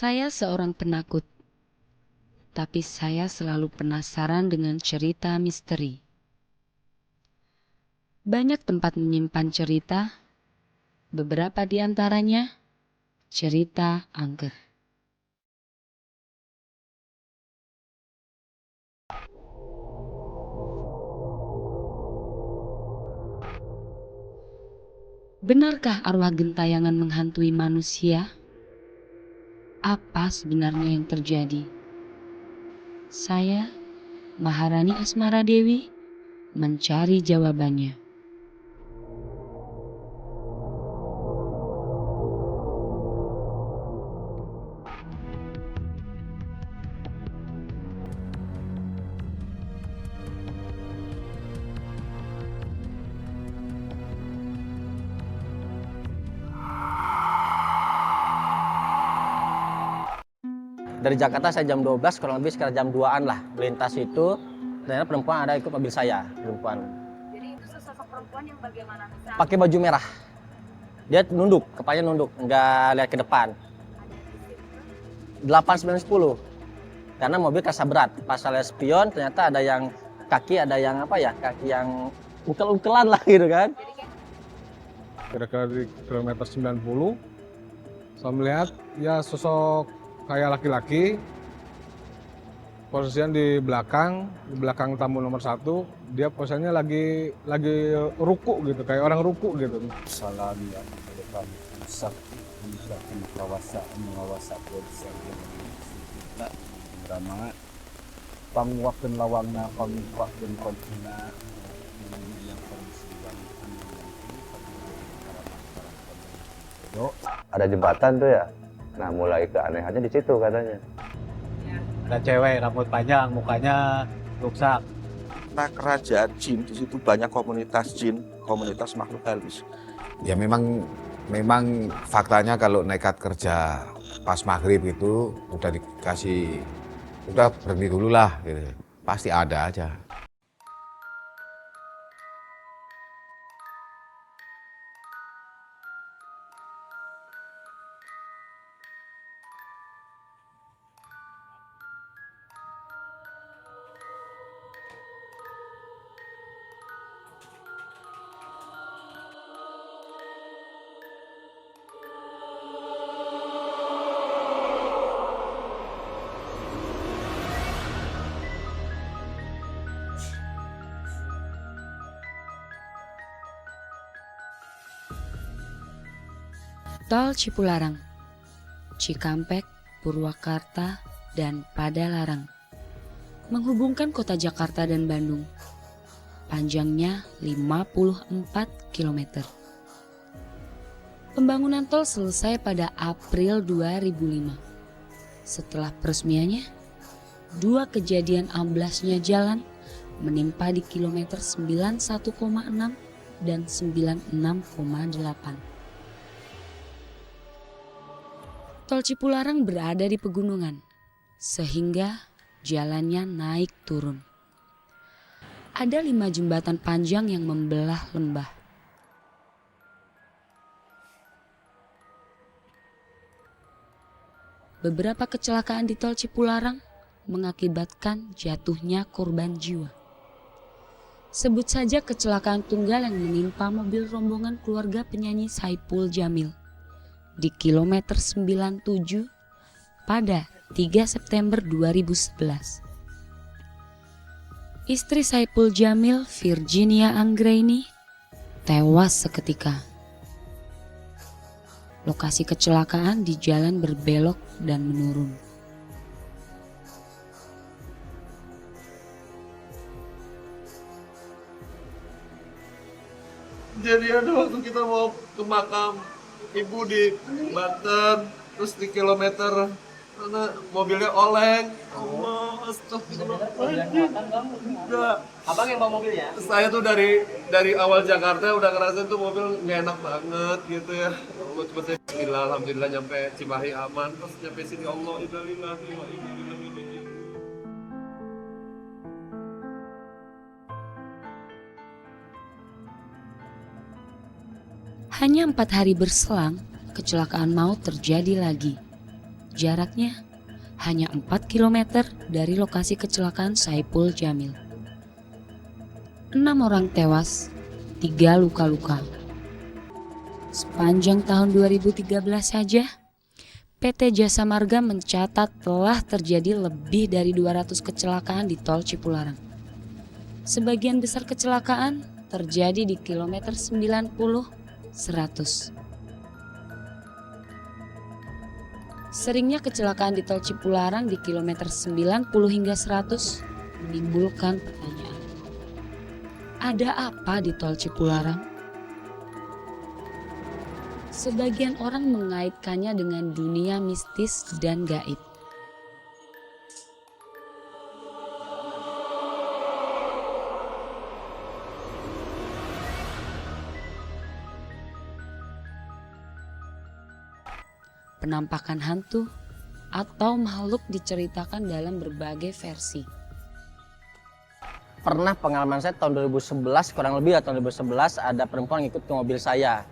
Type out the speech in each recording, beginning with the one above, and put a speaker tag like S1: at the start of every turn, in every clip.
S1: Saya seorang penakut, tapi saya selalu penasaran dengan cerita misteri. Banyak tempat menyimpan cerita, beberapa di antaranya cerita angker. Benarkah arwah gentayangan menghantui manusia? Apa sebenarnya yang terjadi? Saya, Maharani Asmara Dewi, mencari jawabannya.
S2: Dari Jakarta saya jam 12, kurang lebih sekitar jam 2-an lah. Melintas itu, ternyata perempuan ada ikut mobil saya, perempuan.
S3: Jadi itu sosok perempuan yang bagaimana?
S2: Pakai baju merah. Dia nunduk, kepalanya nunduk, nggak lihat ke depan. 8, 9, 10. Karena mobil kasa berat. Pas saya lihat spion, ternyata ada yang kaki, ada yang apa ya, kaki yang ukel-ukelan lah gitu kan.
S4: Kira-kira di kilometer 90, saya melihat ya sosok kayak laki-laki, posisinya di belakang tamu nomor 1, dia posisinya lagi ruku gitu, kayak orang ruku gitu.
S5: Salam ya Allah, bisa mengawasa polisi yang kita drama pangwakeun lawangna pangwakeun kontina yang
S6: Ada jembatan tuh ya. Nah, mulai keanehannya di situ katanya.
S5: ada cewek rambut panjang, mukanya rusak.
S7: Nah, kerajaan jin di situ banyak komunitas jin, komunitas makhluk halus.
S8: Ya memang faktanya kalau nekat kerja pas maghrib itu udah berhenti dulu lah gitu. Pasti ada aja.
S1: Tol Cipularang, Cikampek, Purwakarta, dan Padalarang menghubungkan kota Jakarta dan Bandung. Panjangnya 54 km. Pembangunan tol selesai pada April 2005. Setelah peresmiannya, 2 kejadian amblasnya jalan menimpa di kilometer 91,6 dan 96,8. Tol Cipularang berada di pegunungan, sehingga jalannya naik turun. Ada 5 jembatan panjang yang membelah lembah. Beberapa kecelakaan di Tol Cipularang mengakibatkan jatuhnya korban jiwa. Sebut saja kecelakaan tunggal yang menimpa mobil rombongan keluarga penyanyi Saipul Jamil di kilometer 97 pada 3 September 2011. Istri Saipul Jamil, Virginia Anggraini, tewas seketika. Lokasi kecelakaan di jalan berbelok dan menurun.
S9: Jadi ada waktu kita mau ke makam ibu di Banten, terus di kilometer mana mobilnya oleng. Allah, astagfirullahaladzim. Enggak.
S2: Abang yang bawa mobilnya?
S9: Saya tuh dari awal Jakarta udah ngerasain tuh mobil nggak enak banget gitu ya. Allah cuma saya bismillah, alhamdulillah nyampe Cimahi aman. Terus nyampe sini Allah innalillahi wa inna ilaihi raji'un.
S1: Hanya 4 hari berselang, kecelakaan maut terjadi lagi. Jaraknya hanya 4 km dari lokasi kecelakaan Saipul Jamil. 6 orang tewas, 3 luka-luka. Sepanjang tahun 2013 saja, PT Jasa Marga mencatat telah terjadi lebih dari 200 kecelakaan di tol Cipularang. Sebagian besar kecelakaan terjadi di kilometer 90, 100. Seringnya kecelakaan di tol Cipularang di kilometer 90 hingga 100 menimbulkan pertanyaan. Ada apa di tol Cipularang? Sebagian orang mengaitkannya dengan dunia mistis dan gaib. Penampakan hantu atau makhluk diceritakan dalam berbagai versi.
S2: Pernah pengalaman saya tahun 2011, kurang lebih tahun 2011 ada perempuan ngikut ke mobil saya.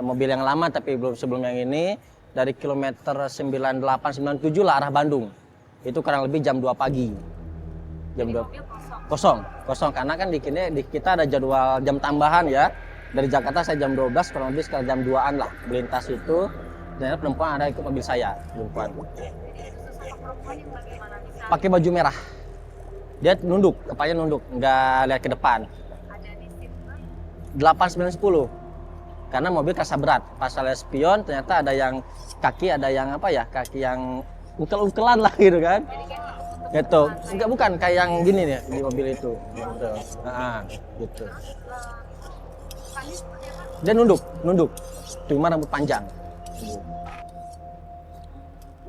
S2: Mobil yang lama tapi belum sebelum yang ini, dari kilometer 9897 lah arah Bandung. Itu kurang lebih jam 2 pagi. Jam 2 kosong karena kan di kita ada jadwal jam tambahan ya. Dari Jakarta saya jam 12 kurang lebih sekitar jam 2-an lah melintas itu. Ternyata perempuan ada ikut mobil saya, perempuan. Pakai baju merah. Dia nunduk, kepalanya nunduk, nggak lihat ke depan. 8, 9, 10. Karena mobil kerasa berat. Pas saya lihat spion ternyata ada yang kaki yang ukel-ukelan lah gitu kan. Gitu. Enggak, bukan kayak yang gini nih di mobil itu. Gitu. Nah, gitu. Dia nunduk. Cuma rambut panjang.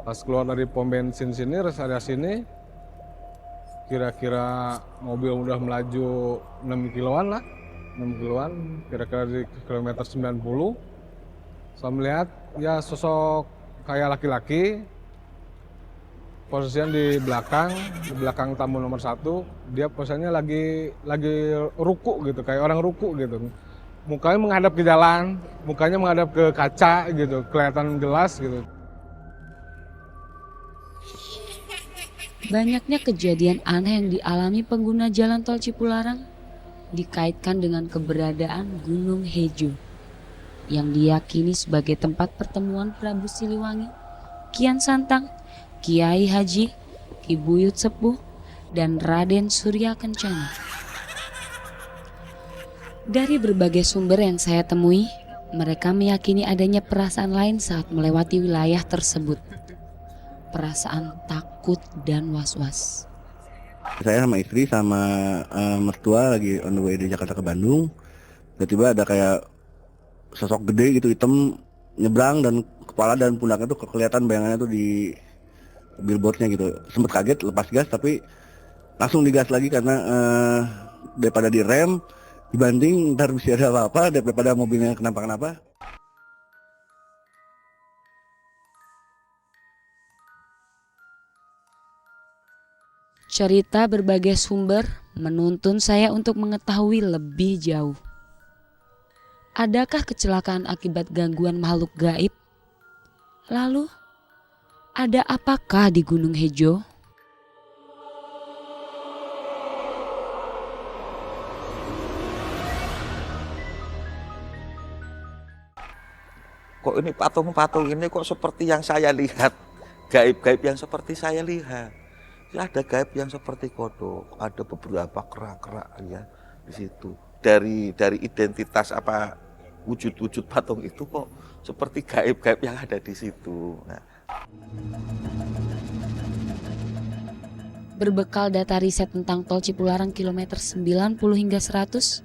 S4: Pas keluar dari pom bensin sini, rest area sini, kira-kira mobil udah melaju 6 kiloan lah. 6 kiloan, kira-kira di kilometer 90. Saya melihat ya sosok kayak laki-laki, posisinya di belakang tamu nomor 1. Dia posisinya lagi ruku gitu, kayak orang ruku gitu. Mukanya menghadap ke jalan, mukanya menghadap ke kaca gitu, kelihatan jelas gitu.
S1: Banyaknya kejadian aneh yang dialami pengguna jalan tol Cipularang dikaitkan dengan keberadaan Gunung Hejo yang diyakini sebagai tempat pertemuan Prabu Siliwangi, Kian Santang, Kiai Haji, Ki Buyut Sepuh, dan Raden Surya Kencana. Dari berbagai sumber yang saya temui, mereka meyakini adanya perasaan lain saat melewati wilayah tersebut. Perasaan takut dan was-was.
S10: Saya sama istri sama mertua lagi on the way dari Jakarta ke Bandung. Tiba-tiba ada kayak sosok gede gitu hitam nyebrang dan kepala dan pundaknya tuh kelihatan bayangannya tuh di billboardnya gitu. Sempet kaget lepas gas tapi langsung digas lagi karena daripada direm dibanding ntar bisa ada apa-apa daripada mobilnya kenapa-kenapa.
S1: Cerita berbagai sumber menuntun saya untuk mengetahui lebih jauh. Adakah kecelakaan akibat gangguan makhluk gaib? Lalu, ada apakah di Gunung Hejo?
S7: Kok ini patung-patung ini kok seperti yang saya lihat, gaib-gaib yang seperti saya lihat. Ya, ada gaib yang seperti kodok, ada beberapa kerak-kerak ya di situ. Dari identitas apa wujud-wujud patung itu kok seperti gaib-gaib yang ada di situ. Nah.
S1: Berbekal data riset tentang tol Cipularang kilometer 90 hingga 100,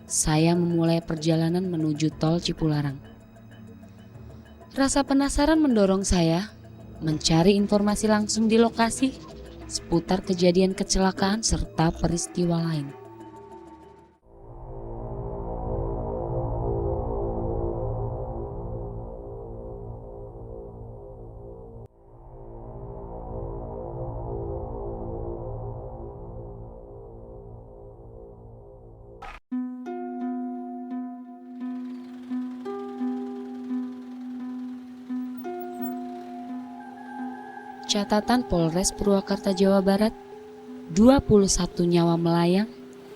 S1: saya memulai perjalanan menuju tol Cipularang. Rasa penasaran mendorong saya mencari informasi langsung di lokasi seputar kejadian kecelakaan serta peristiwa lain. catatan Polres Purwakarta, Jawa Barat, 21 nyawa melayang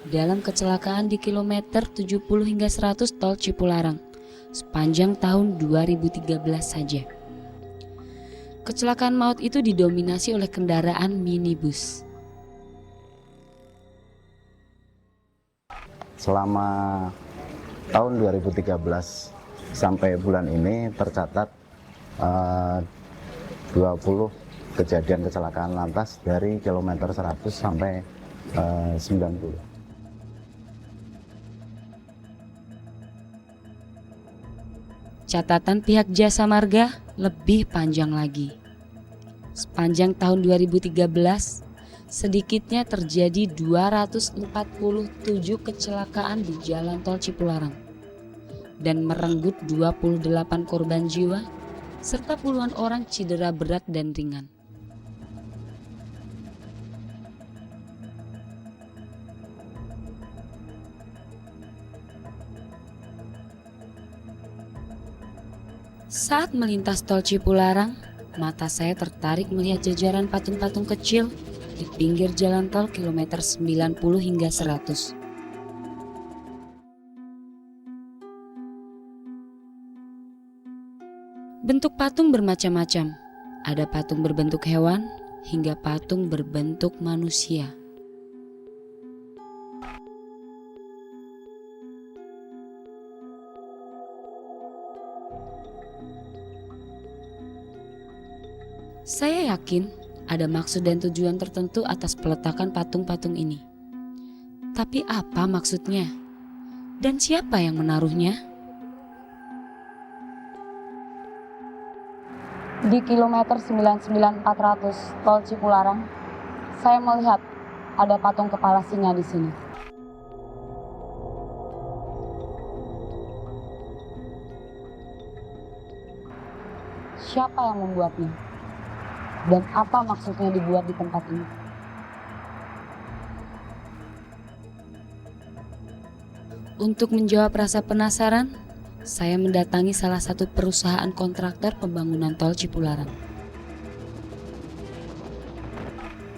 S1: dalam kecelakaan di kilometer 70 hingga 100 tol Cipularang sepanjang tahun 2013 saja. Kecelakaan maut itu didominasi oleh kendaraan minibus.
S11: Selama tahun 2013 sampai bulan ini tercatat 20 kejadian kecelakaan lantas dari kilometer 100 sampai 90.
S1: Catatan pihak Jasa Marga lebih panjang lagi. Sepanjang tahun 2013, sedikitnya terjadi 247 kecelakaan di jalan tol Cipularang dan merenggut 28 korban jiwa serta puluhan orang cedera berat dan ringan. Saat melintas tol Cipularang, mata saya tertarik melihat jajaran patung-patung kecil di pinggir jalan tol kilometer 90 hingga 100. Bentuk patung bermacam-macam. Ada patung berbentuk hewan hingga patung berbentuk manusia. Saya yakin ada maksud dan tujuan tertentu atas peletakan patung-patung ini. Tapi apa maksudnya? Dan siapa yang menaruhnya?
S3: Di kilometer 99400 tol Cipularang, saya melihat ada patung kepala singa di sini. Siapa yang membuatnya? Dan apa maksudnya dibuat di tempat ini?
S1: Untuk menjawab rasa penasaran, saya mendatangi salah satu perusahaan kontraktor pembangunan tol Cipularang.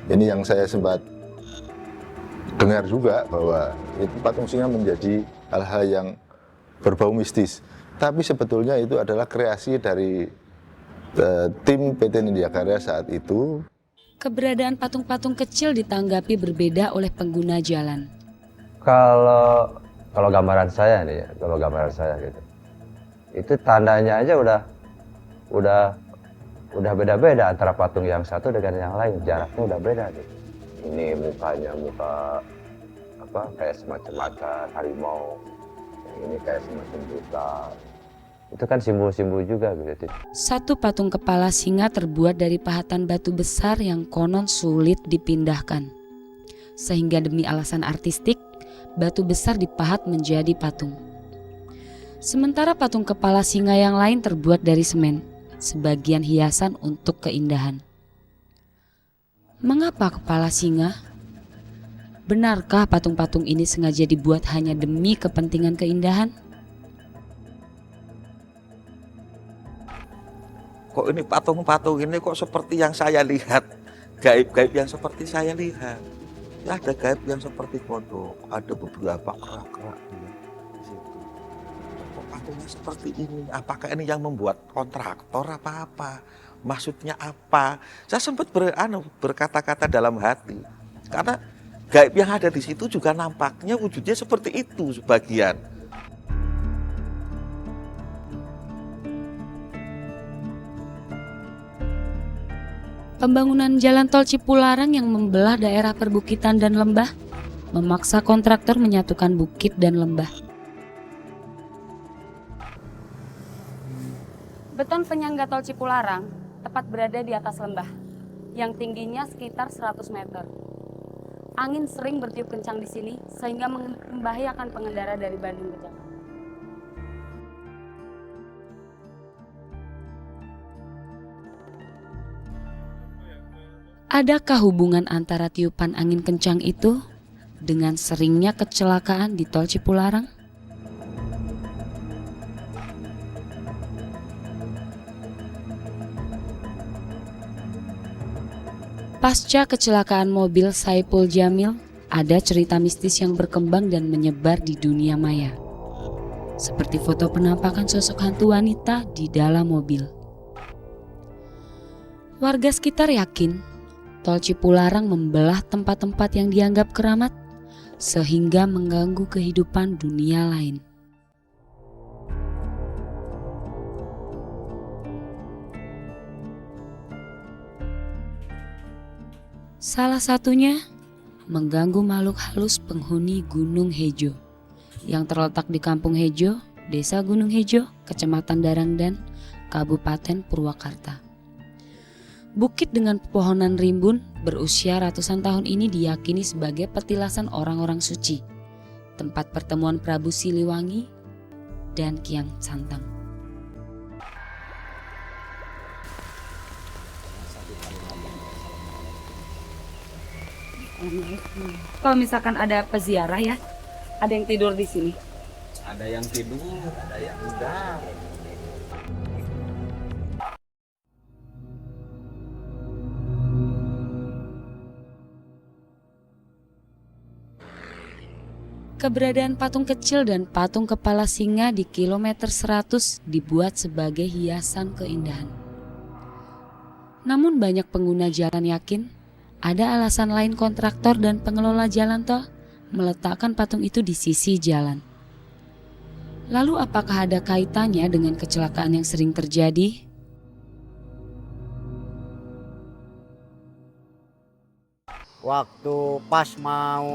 S12: Ini yang saya sempat dengar juga bahwa itu patung singa menjadi hal-hal yang berbau mistis. Tapi sebetulnya itu adalah kreasi dari tim PT Nindya Karya saat itu.
S1: Keberadaan patung-patung kecil ditanggapi berbeda oleh pengguna jalan.
S6: Kalau gambaran saya nih, kalau gambaran saya gitu, itu tandanya aja udah beda-beda antara patung yang satu dengan yang lain, jaraknya udah beda gitu. Ini mukanya muka kayak semacam macan harimau, yang ini kayak semacam buta. Itu kan simbol-simbol juga gitu.
S1: Satu patung kepala singa terbuat dari pahatan batu besar yang konon sulit dipindahkan. Sehingga demi alasan artistik, batu besar dipahat menjadi patung. Sementara patung kepala singa yang lain terbuat dari semen, sebagian hiasan untuk keindahan. Mengapa kepala singa? Benarkah patung-patung ini sengaja dibuat hanya demi kepentingan keindahan?
S7: Kok ini patung-patung ini kok seperti yang saya lihat, gaib-gaib yang seperti saya lihat. Ya, ada gaib yang seperti kodok, ada beberapa kerak-kerak di situ. Kok patungnya seperti ini? Apakah ini yang membuat kontraktor apa-apa? Maksudnya apa? Saya sempat berkata-kata dalam hati, karena gaib yang ada di situ juga nampaknya wujudnya seperti itu sebagian.
S1: Pembangunan jalan tol Cipularang yang membelah daerah perbukitan dan lembah memaksa kontraktor menyatukan bukit dan lembah.
S3: Beton penyangga tol Cipularang tepat berada di atas lembah, yang tingginya sekitar 100 meter. Angin sering bertiup kencang di sini sehingga membahayakan pengendara dari Bandung ke Jakarta.
S1: Adakah hubungan antara tiupan angin kencang itu dengan seringnya kecelakaan di tol Cipularang? Pasca kecelakaan mobil Saipul Jamil, ada cerita mistis yang berkembang dan menyebar di dunia maya. Seperti foto penampakan sosok hantu wanita di dalam mobil. Warga sekitar yakin Tol Cipularang membelah tempat-tempat yang dianggap keramat sehingga mengganggu kehidupan dunia lain. Salah satunya mengganggu makhluk halus penghuni Gunung Hejo yang terletak di Kampung Hejo, Desa Gunung Hejo, Kecamatan Darangdan, Kabupaten Purwakarta. Bukit dengan pepohonan rimbun berusia ratusan tahun ini diyakini sebagai petilasan orang-orang suci, tempat pertemuan Prabu Siliwangi dan Kian Santang.
S3: Kalau misalkan ada peziarah ya, ada yang tidur di sini.
S2: Ada yang tidur, ada yang enggak.
S1: Keberadaan patung kecil dan patung kepala singa di kilometer 100 dibuat sebagai hiasan keindahan. Namun banyak pengguna jalan yakin ada alasan lain kontraktor dan pengelola jalan tol meletakkan patung itu di sisi jalan. Lalu apakah ada kaitannya dengan kecelakaan yang sering terjadi?
S13: Waktu pas mau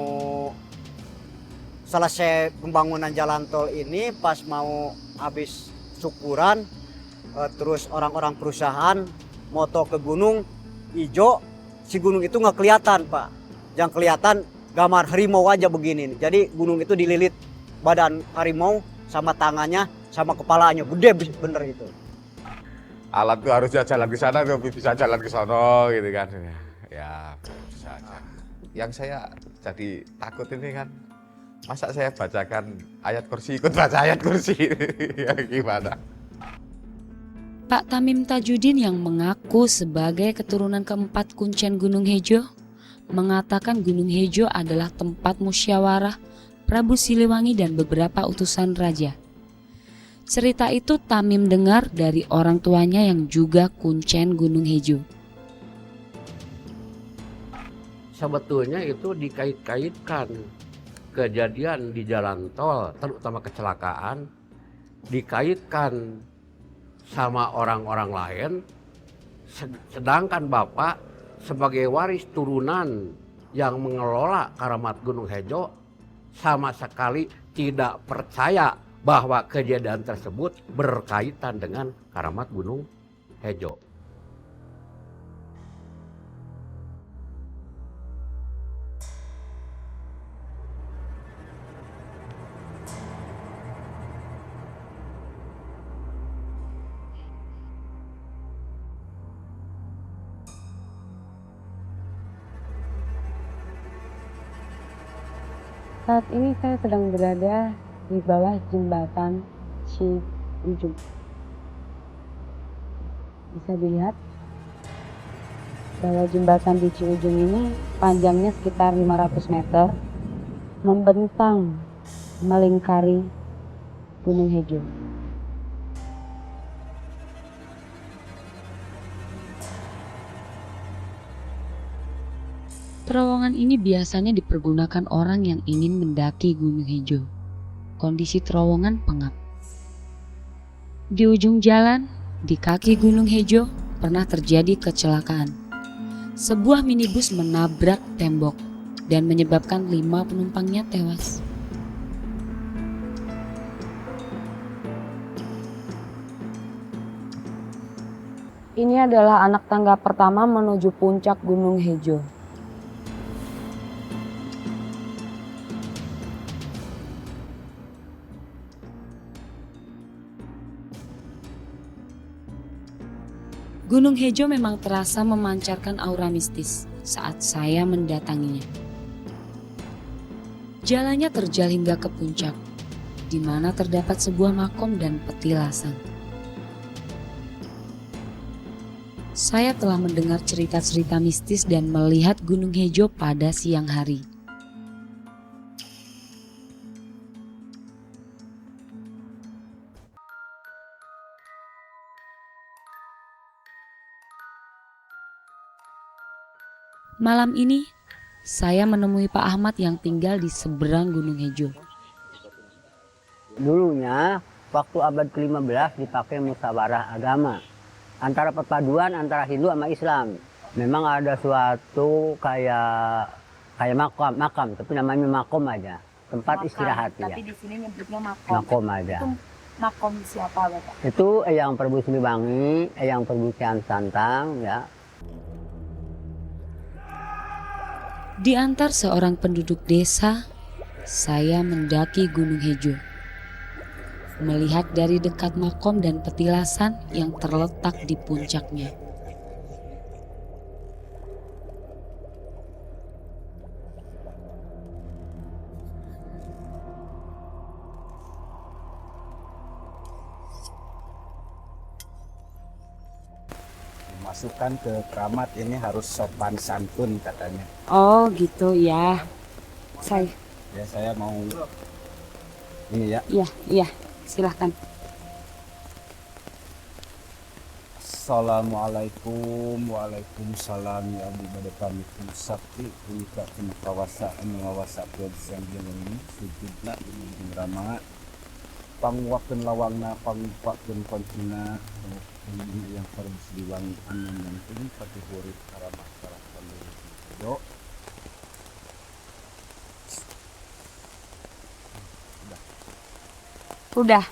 S13: selesai pembangunan jalan tol ini, pas mau habis syukuran, terus orang-orang perusahaan moto ke gunung hijau, si gunung itu nggak kelihatan Pak. Yang kelihatan gambar harimau aja begini. Jadi gunung itu dililit badan harimau sama tangannya sama kepalanya, gede bener itu.
S8: Alat tuh harusnya jalan ke sana, tuh bisa jalan ke sono gitu kan. Ya bisa aja. Yang saya jadi takut ini kan, masa saya bacakan ayat kursi ikut baca ayat kursi, ya gimana?
S1: Pak Tamim Tajudin yang mengaku sebagai keturunan keempat Kuncen Gunung Hejo mengatakan Gunung Hejo adalah tempat musyawarah Prabu Siliwangi dan beberapa utusan raja. Cerita itu Tamim dengar dari orang tuanya yang juga Kuncen Gunung Hejo.
S14: Sebetulnya itu dikait-kaitkan kejadian di jalan tol, terutama kecelakaan, dikaitkan sama orang-orang lain, sedangkan Bapak sebagai waris turunan yang mengelola Karamat Gunung Hejo sama sekali tidak percaya bahwa kejadian tersebut berkaitan dengan Karamat Gunung Hejo.
S3: Saat ini saya sedang berada di bawah jembatan Ciujung. Bisa dilihat bahwa jembatan di Ciujung ini panjangnya sekitar 500 meter, membentang melingkari Gunung Hejo.
S1: Terowongan ini biasanya dipergunakan orang yang ingin mendaki Gunung Hejo. Kondisi terowongan pengap. Di ujung jalan, di kaki Gunung Hejo, pernah terjadi kecelakaan. Sebuah minibus menabrak tembok dan menyebabkan 5 penumpangnya tewas.
S3: Ini adalah anak tangga pertama menuju puncak Gunung Hejo.
S1: Gunung Hejo memang terasa memancarkan aura mistis saat saya mendatanginya. Jalannya terjal hingga ke puncak, di mana terdapat sebuah makom dan petilasan. Saya telah mendengar cerita-cerita mistis dan melihat Gunung Hejo pada siang hari. Malam ini, saya menemui Pak Ahmad yang tinggal di seberang Gunung Hejo.
S15: Dulunya, waktu abad ke-15 dipakai musyawarah agama. Antara perpaduan antara Hindu sama Islam. Memang ada suatu kayak makam, tapi namanya makom aja. Tempat istirahat ya.
S3: Tapi di sini nyebutnya makom.
S15: Makom aja.
S3: Itu makom siapa, Bapak?
S15: Itu Eyang Prabu Siliwangi, Eyang Prabu Kian Santang ya.
S1: Di antar seorang penduduk desa, saya mendaki Gunung Hejo. Melihat dari dekat makom dan petilasan yang terletak di puncaknya.
S11: Masukkan ke keramat ini harus sopan santun katanya.
S3: Oh gitu ya.
S11: Saya mau ini ya.
S3: Iya, silahkan.
S11: Assalamualaikum, waalaikumsalam ya ibadah kami sakti punika kawasaan ngawasa yang ini sujudna di rama pangwakeun lawangna pangwakeun koncina ini yang harus diwangi amin dan ini pati hurit karamah karapan do.
S3: Udah.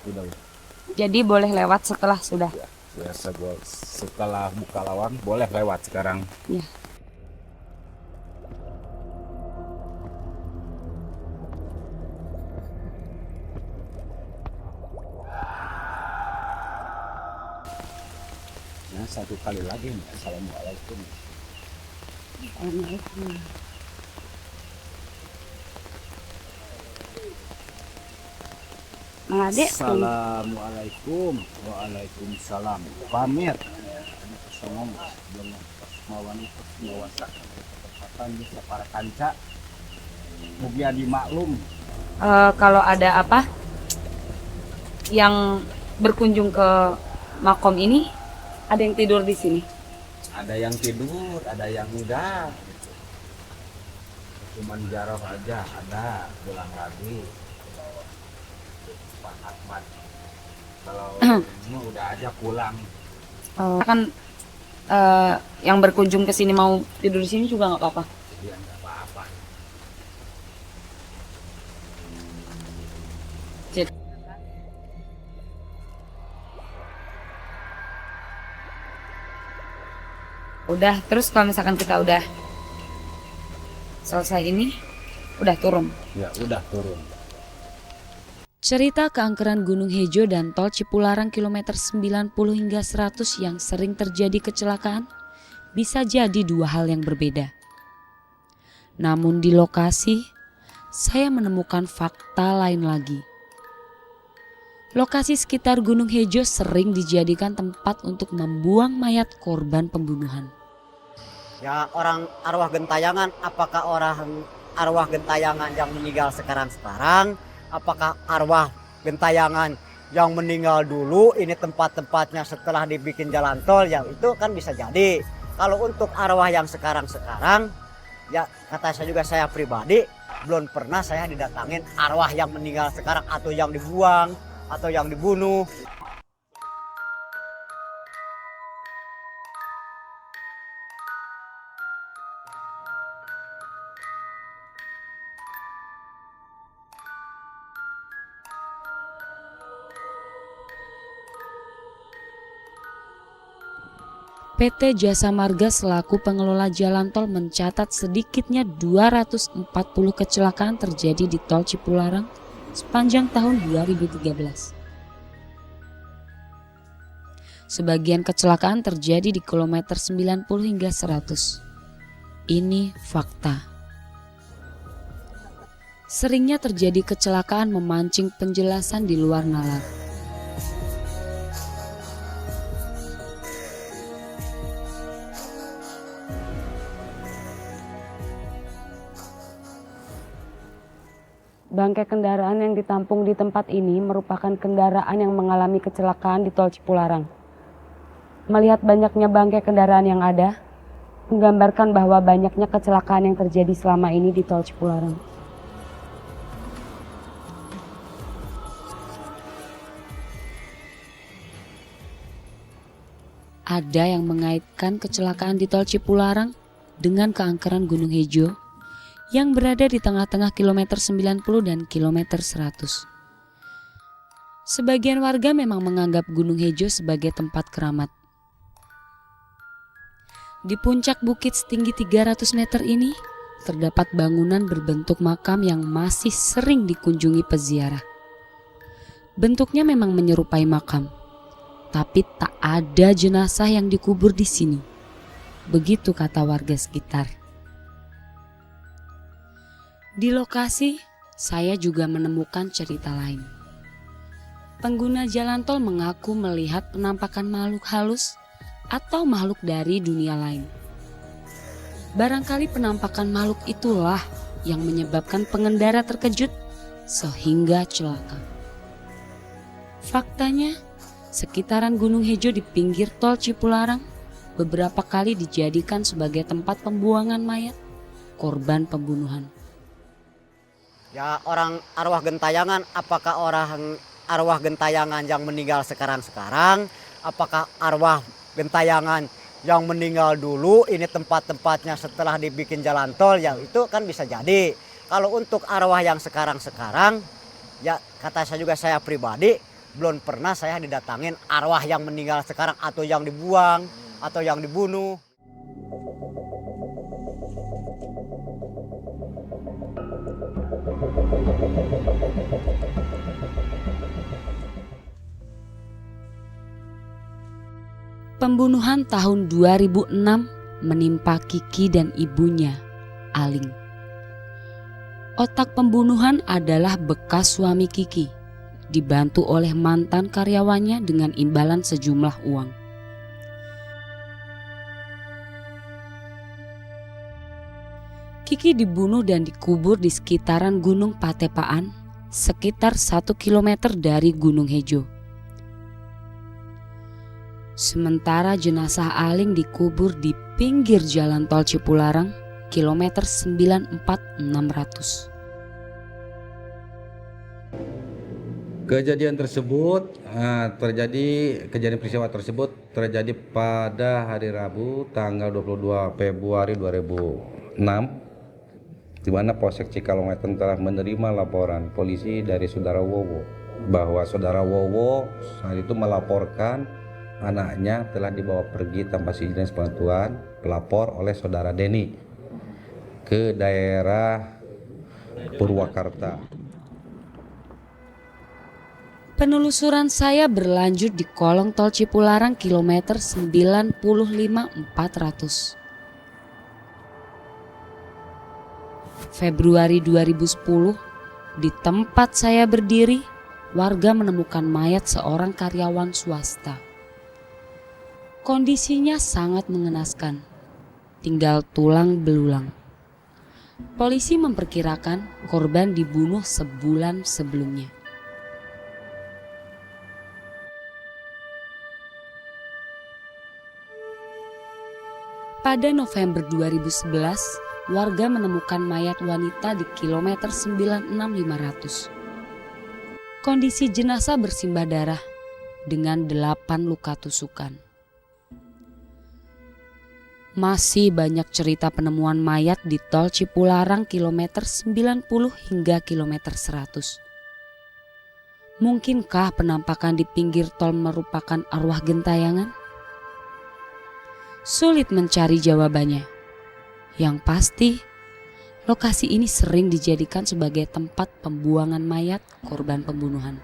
S3: Jadi boleh lewat setelah sudah.
S11: Ya, setelah buka lawang boleh lewat sekarang.
S3: Ya.
S11: Nah, satu kali lagi. Assalamualaikum.
S3: Assalamualaikum.
S11: Assalamualaikum. Waalaikumsalam. Pamit. Assalamualaikum. Mawani mawasa ketepatan bisa para kanca. Mugia dimaklum.
S3: Kalau ada apa yang berkunjung ke makom ini, ada yang tidur di sini?
S11: Ada yang tidur, ada yang enggak. Cuman jaroh aja, ada pulang lagi. Pak Ahmad, kalau ini udah aja pulang.
S3: Kan yang berkunjung ke sini mau tidur di sini juga nggak apa-apa.
S11: Dia nggak apa-apa.
S3: Udah, terus kalau misalkan kita udah selesai ini, udah turun.
S11: Ya, udah turun.
S1: Cerita keangkeran Gunung Hejo dan tol Cipularang kilometer 90 hingga 100 yang sering terjadi kecelakaan bisa jadi dua hal yang berbeda. Namun di lokasi, saya menemukan fakta lain lagi. Lokasi sekitar Gunung Hejo sering dijadikan tempat untuk membuang mayat korban pembunuhan.
S13: Ya, orang arwah gentayangan, apakah orang arwah gentayangan yang meninggal sekarang? Apakah arwah gentayangan yang meninggal dulu ini tempat-tempatnya setelah dibikin jalan tol, yang itu kan bisa jadi. Kalau untuk arwah yang sekarang ya kata saya juga, saya pribadi belum pernah saya didatangin arwah yang meninggal sekarang atau yang dibuang atau yang dibunuh.
S1: PT Jasa Marga selaku pengelola jalan tol mencatat sedikitnya 240 kecelakaan terjadi di tol Cipularang sepanjang tahun 2013. Sebagian kecelakaan terjadi di kilometer 90 hingga 100. Ini fakta. Seringnya terjadi kecelakaan memancing penjelasan di luar nalar.
S3: Bangkai kendaraan yang ditampung di tempat ini merupakan kendaraan yang mengalami kecelakaan di tol Cipularang. Melihat banyaknya bangkai kendaraan yang ada, menggambarkan bahwa banyaknya kecelakaan yang terjadi selama ini di tol Cipularang.
S1: Ada yang mengaitkan kecelakaan di tol Cipularang dengan keangkeran Gunung Hejo yang berada di tengah-tengah kilometer 90 dan kilometer 100. Sebagian warga memang menganggap Gunung Hejo sebagai tempat keramat. Di puncak bukit setinggi 300 meter ini, terdapat bangunan berbentuk makam yang masih sering dikunjungi peziarah. Bentuknya memang menyerupai makam, tapi tak ada jenazah yang dikubur di sini. Begitu kata warga sekitar. Di lokasi, saya juga menemukan cerita lain. Pengguna jalan tol mengaku melihat penampakan makhluk halus atau makhluk dari dunia lain. Barangkali penampakan makhluk itulah yang menyebabkan pengendara terkejut sehingga celaka. Faktanya, sekitaran Gunung Hejo di pinggir tol Cipularang beberapa kali dijadikan sebagai tempat pembuangan mayat korban pembunuhan.
S13: Ya, orang arwah gentayangan, apakah orang arwah gentayangan yang meninggal sekarang-sekarang, apakah arwah gentayangan yang meninggal dulu ini tempat-tempatnya setelah dibikin jalan tol, ya itu kan bisa jadi. Kalau untuk arwah yang sekarang-sekarang, ya kata saya juga, saya pribadi belum pernah saya didatangin arwah yang meninggal sekarang atau yang dibuang atau yang dibunuh.
S1: Pembunuhan tahun 2006 menimpa Kiki dan ibunya, Aling. Otak pembunuhan adalah bekas suami Kiki, dibantu oleh mantan karyawannya dengan imbalan sejumlah uang. Kiki dibunuh dan dikubur di sekitaran Gunung Patepaan, sekitar 1 kilometer dari Gunung Hejo. Sementara jenazah Aling dikubur di pinggir jalan tol Cipularang, kilometer 94600.
S16: Kejadian peristiwa tersebut terjadi pada hari Rabu tanggal 22 Februari 2006, di mana Polsek Cikalongwetan telah menerima laporan polisi dari saudara Wowo bahwa saudara Wowo saat itu melaporkan anaknya telah dibawa pergi tanpa izin sepengetahuan pelapor oleh saudara Denny ke daerah Purwakarta.
S1: Penelusuran saya berlanjut di kolong tol Cipularang kilometer 95400. Februari 2010, di tempat saya berdiri, warga menemukan mayat seorang karyawan swasta. Kondisinya sangat mengenaskan, tinggal tulang belulang. Polisi memperkirakan korban dibunuh sebulan sebelumnya. Pada November 2011, warga menemukan mayat wanita di kilometer 96500. Kondisi jenazah bersimbah darah dengan 8 luka tusukan. Masih banyak cerita penemuan mayat di tol Cipularang kilometer 90 hingga kilometer 100. Mungkinkah penampakan di pinggir tol merupakan arwah gentayangan? Sulit mencari jawabannya. Yang pasti, lokasi ini sering dijadikan sebagai tempat pembuangan mayat korban pembunuhan.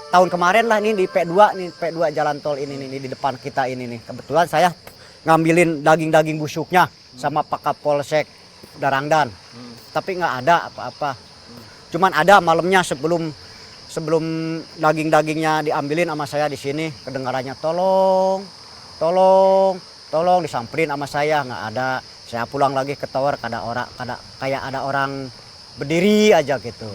S13: Tahun kemarin lah nih di P2 jalan tol ini nih di depan kita ini nih. Kebetulan saya ngambilin daging-daging busuknya sama Pak Kapolsek Darangdan. Tapi nggak ada apa-apa. Cuman ada malamnya sebelum sebelum daging-dagingnya diambilin sama saya di sini, kedengarannya tolong, tolong, tolong, disamperin sama saya, nggak ada. Saya pulang lagi ke tower, kayak ada orang berdiri aja gitu.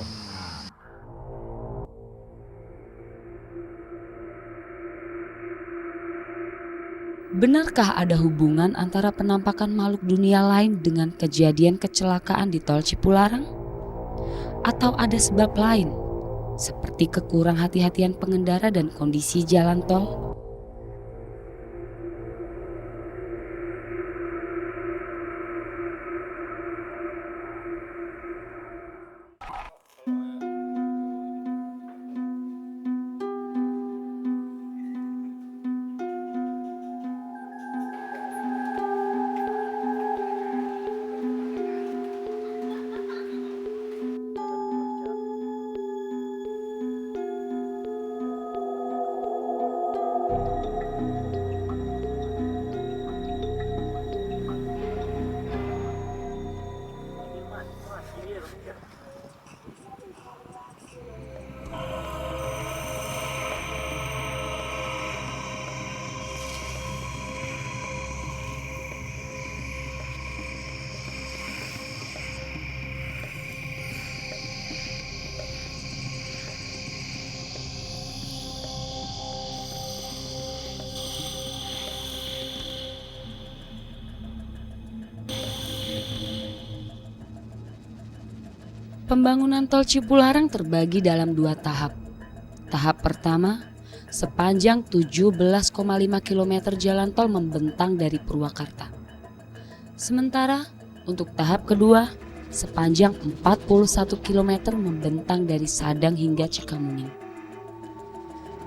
S1: Benarkah ada hubungan antara penampakan makhluk dunia lain dengan kejadian kecelakaan di tol Cipularang? Atau ada sebab lain, seperti kekurang hati-hatian pengendara dan kondisi jalan tol? Pembangunan tol Cipularang terbagi dalam 2 tahap. Tahap pertama, sepanjang 17,5 km jalan tol membentang dari Purwakarta. Sementara untuk tahap kedua, sepanjang 41 km membentang dari Sadang hingga Cikamuning.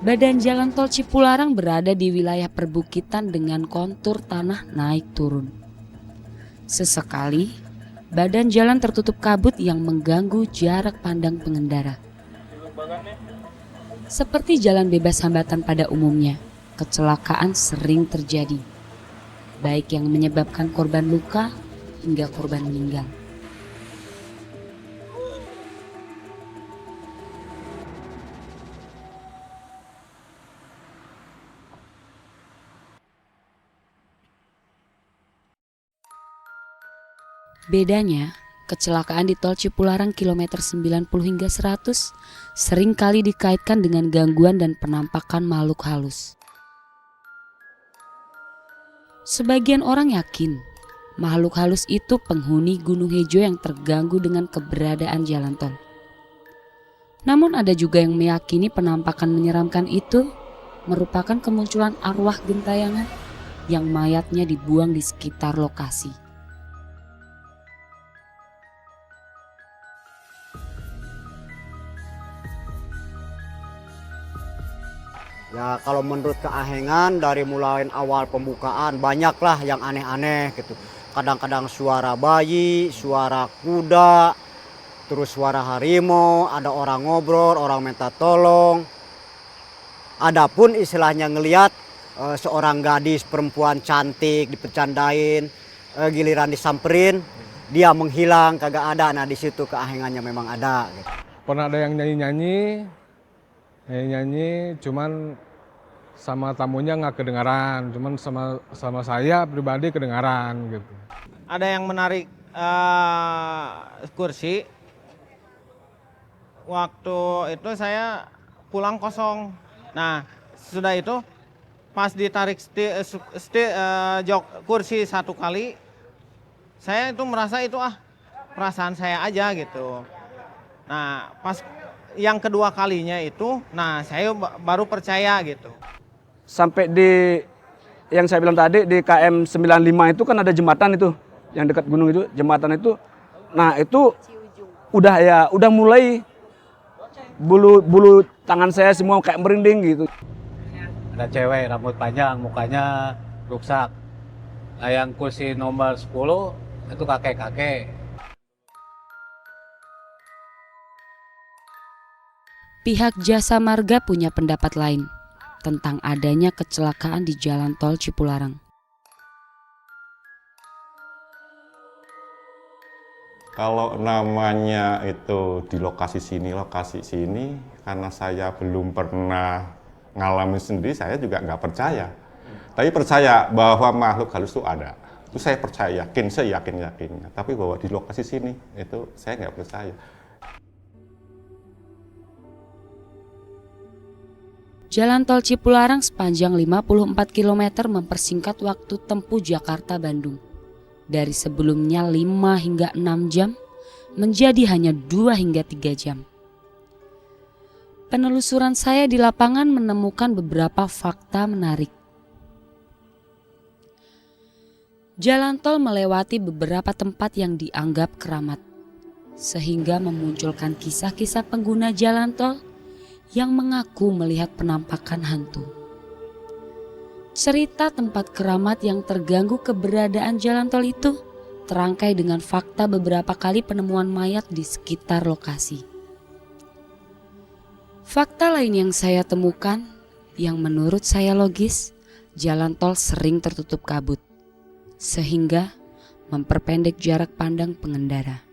S1: Badan jalan tol Cipularang berada di wilayah perbukitan dengan kontur tanah naik turun. Sesekali, badan jalan tertutup kabut yang mengganggu jarak pandang pengendara. Seperti jalan bebas hambatan pada umumnya, kecelakaan sering terjadi, baik yang menyebabkan korban luka hingga korban meninggal. Bedanya, kecelakaan di tol Cipularang kilometer 90 hingga 100 sering kali dikaitkan dengan gangguan dan penampakan makhluk halus. Sebagian orang yakin makhluk halus itu penghuni Gunung Hejo yang terganggu dengan keberadaan jalan tol. Namun ada juga yang meyakini penampakan menyeramkan itu merupakan kemunculan arwah gentayangan yang mayatnya dibuang di sekitar lokasi.
S13: Ya kalau menurut keahengan dari mulai awal pembukaan banyaklah yang aneh-aneh gitu. Kadang-kadang suara bayi, suara kuda, terus suara harimau, ada orang ngobrol, orang minta tolong. Adapun istilahnya ngelihat seorang gadis perempuan cantik dipecandain, giliran disamperin, dia menghilang kagak ada. Nah di situ keahengannya memang ada. Gitu.
S4: Pernah ada yang nyanyi, cuman sama tamunya nggak kedengaran, cuman sama saya pribadi kedengaran gitu.
S17: Ada yang menarik kursi, waktu itu saya pulang kosong. Nah sudah itu pas ditarik jok kursi 1 kali, saya itu merasa itu perasaan saya aja gitu. Nah pas yang kedua kalinya itu, nah saya baru percaya gitu.
S18: Sampai di yang saya bilang tadi di KM 95 itu kan ada jembatan itu yang dekat gunung itu, jembatan itu. Nah itu udah mulai bulu tangan saya semua kayak merinding gitu.
S5: Ada cewek rambut panjang, mukanya rusak. Nah, yang kursi nomor 10 itu kakek-kakek.
S1: Pihak Jasa Marga punya pendapat lain tentang adanya kecelakaan di jalan tol Cipularang.
S19: Kalau namanya itu di lokasi sini, karena saya belum pernah ngalamin sendiri, saya juga nggak percaya. Tapi percaya bahwa makhluk halus itu ada. Itu saya percaya, seyakin-yakinnya. Tapi bahwa di lokasi sini, itu saya nggak percaya.
S1: Jalan tol Cipularang sepanjang 54 km mempersingkat waktu tempuh Jakarta-Bandung. Dari sebelumnya 5 hingga 6 jam menjadi hanya 2 hingga 3 jam. Penelusuran saya di lapangan menemukan beberapa fakta menarik. Jalan tol melewati beberapa tempat yang dianggap keramat, sehingga memunculkan kisah-kisah pengguna jalan tol yang mengaku melihat penampakan hantu. Cerita tempat keramat yang terganggu keberadaan jalan tol itu terangkai dengan fakta beberapa kali penemuan mayat di sekitar lokasi. Fakta lain yang saya temukan, yang menurut saya logis, jalan tol sering tertutup kabut, sehingga memperpendek jarak pandang pengendara.